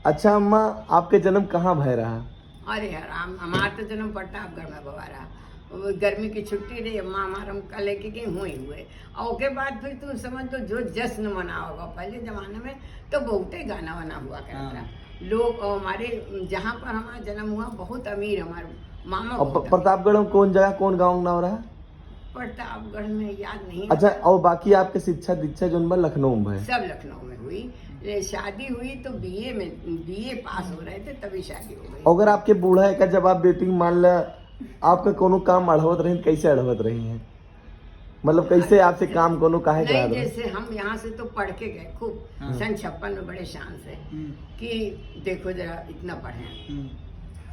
अच्छा अम्मा, आपके जन्म कहाँ भय रहा? अरे राम, हमारा तो जन्म प्रतापगढ़ में भवा रहा। वो गर्मी की छुट्टी रही, अम्मा हमारा हमका लेके गई हुए और उसके बाद फिर तुम समझ तो जो जश्न मना होगा। पहले जमाने में तो बहुत ही गाना वाना हुआ करता था। लोग और हमारे जहाँ पर हमारा जन्म हुआ बहुत अमीर हमारे मामा। और प्रतापगढ़ में कौन जगह, कौन गाँव नाम रहा? प्रतापगढ़ में याद नहीं। अच्छा, और बाकी आपके शिक्षा दीक्षा जो लखनऊ में है? सब लखनऊ में हुई। शादी हुई तो बीए पास हो रहे थे तभी शादी हो गई। अगर आपके बूढ़ा का जवाब देती, मान ला आपका कोनो काम अढ़वत रही, कैसे अढ़वत रही हैं? मतलब कैसे आपसे काम कोनो काहे करा नहीं, जैसे हम यहाँ से तो पढ़ के गए खूब सन 56 में बड़े शान से कि देखो जरा इतना पढ़े,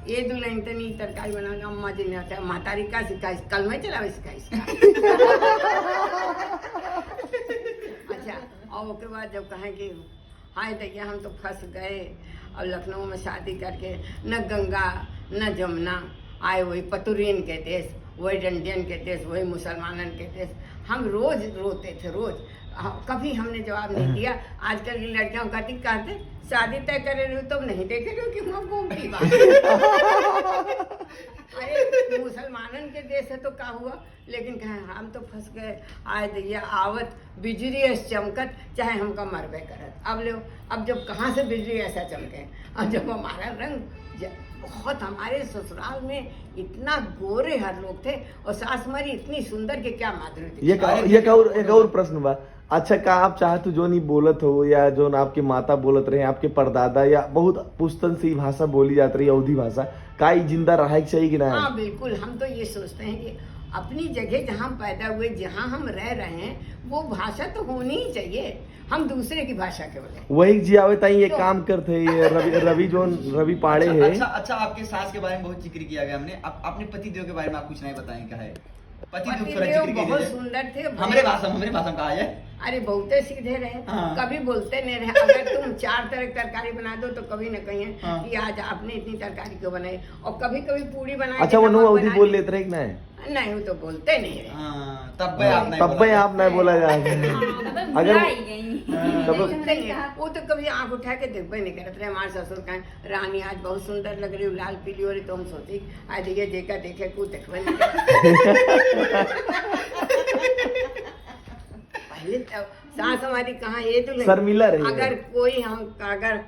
ये दुल्हन तनी तरकारी बनाना अम्मा जी ने आता मातारी का सिखाई, कल में चलावे सिखाई। अच्छा, और उसके बाद जब कहें कि हाय दैया हम तो फंस गए और लखनऊ में शादी करके, न गंगा न जमुना, आए वही पतुरीन के देश, वही डंडियन के देश, वही मुसलमानन के देश। हम रोज रोते थे, रोज। कभी हमने जवाब नहीं दिया। आजकल की लड़कियों कहते शादी तय करे रही तो नहीं देखे रही कि हम घूमती बात। अरे मुसलमानन के देश है तो क्या हुआ, लेकिन कहें हम तो फंस गए। आए दैया आवत बिजली चमकत, चाहे हमका मरबे करत। अब जब कहाँ से बिजली ऐसा चमके, अब जब हमारा रंग बहुत, हमारे ससुराल में इतना गोरे हर लोग थे और सास हमारी इतनी सुंदर कि क्या माधुरी थी। एक और प्रश्न बा। अच्छा, का आप चाहते जो नहीं बोलत हो या जो आपके माता बोलत रहे, आपके परदादा या बहुत पुस्तन से भाषा बोली जाती रही, अवधी भाषा, का जिंदा रहा चाहिए कि ना? हाँ बिल्कुल, हम तो ये सोचते हैं कि अपनी जगह जहाँ पैदा हुए, जहाँ हम रह रहे हैं, वो भाषा तो होनी ही चाहिए। हम दूसरे की भाषा के बोले। वही जी आवे ताई ये तो काम करते हैं ये रवि पाड़े है। अच्छा, आपके सास के बारे में बहुत जिक्र किया गया हमने। अपने पति देव के बारे में आप कुछ नहीं बताएं, क्या है? पति देव बहुत सुंदर थे। हमारे भाषा कहा जाए, अरे बहुते सीधे रहे। हाँ। कभी बोलते नहीं रहे। अगर तुम 4 तरह की तरकारी बना दो तो कभी न कहिए कि आज आपने इतनी तरकारी क्यों बनाई। और कभी कभी पूरी बनाई। अच्छा, वो अवधी बोल लेते रहे कि नहीं? नहीं, वो तो बोलते नहीं रहे। तब आप नहीं बोला जाए। अगर वो तो कभी आंख उठा के देखबे नहीं करते रहे। हमारे ससुर कहें रानी आज बहुत सुंदर लग रही, लाल पीली हो रही, तो हम सोची आज ये देखा देखे को देखबे नहीं पहले सास हमारी कहाँ ये तो शर्मिला रही। अगर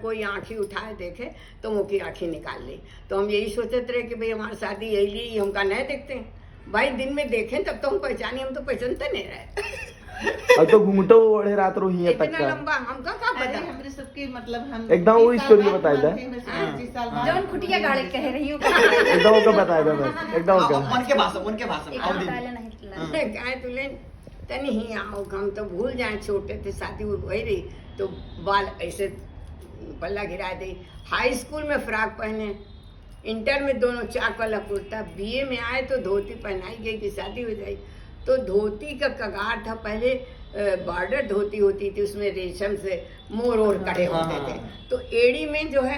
कोई आंखें उठाए देखे तो मुँह की आंखें निकाल ली। तो हम यही सोचते रहे कि भाई हमारी शादी यही ली, हमका नहीं देखते हैं भाई। दिन में देखें तब तो हम पहचाने, हम तो पहचानते नहीं रहे। अब तो घूमटो ओढ़े रात रो ही तक इतना लंबा हमका का पता। हमरे सबके मतलब हम एकदम वो स्टोरी बताई दा, जौन खुटिया गाड़ी कह रही हूँ, एकदम ओके बताई दा बस, एकदम ओके। उनके भाषा क्या तुले तनी ही आओ, हम तो भूल जाए, छोटे थे, शादी हुई रही तो बाल ऐसे पल्ला गिरा दे। हाई स्कूल में फ्रॉक पहने, इंटर में दोनों चाक वाला कुर्ता, बीए में आए तो धोती पहनाई गई कि शादी हो जाए। तो धोती का कगार था, पहले बॉर्डर धोती होती थी, उसमें रेशम से मोर ओर कटे होते थे, तो एड़ी में जो है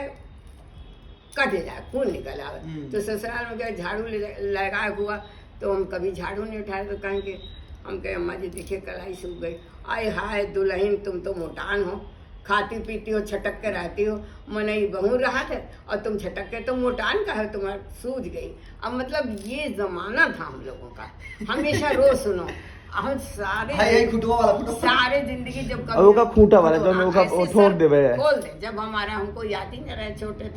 कट जाए, खून निकल आवे। तो ससुराल में गए, झाड़ू लगा हुआ तो हम कभी झाड़ू नहीं उठाए तो कहेंगे, हम कहे अम्मा जी देखिए कलाई सूख गई। आए हाय दुल्हन तुम तो मोटान हो, खाती पीती हो, छटक के रहती हो। मनई बहू रहा थे और तुम छटक के तो मोटान का है, तुम्हारा सूझ गई। अब मतलब ये जमाना था हम लोगों का, हमेशा रोज सुनो। हम सारे जिंदगी जब खूंटा वाला जो ठोक देवे खोल दे, जब हमारा हमको याद ही न रहे, छोटे थे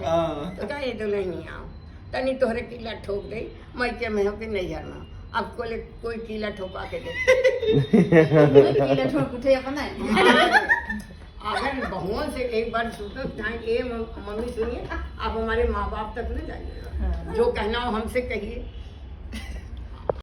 तो कहे दुल्हन नहीं आओ तनी तोहरे किला ठोक दे, मैके में हो के नहीं हरना। अब कोई कीला ठोका के दे अगर बहुओं से एक बार मम्मी सुनिए, आप हमारे माँ बाप तक न जाइएगा, जो कहना हो हमसे कहिए।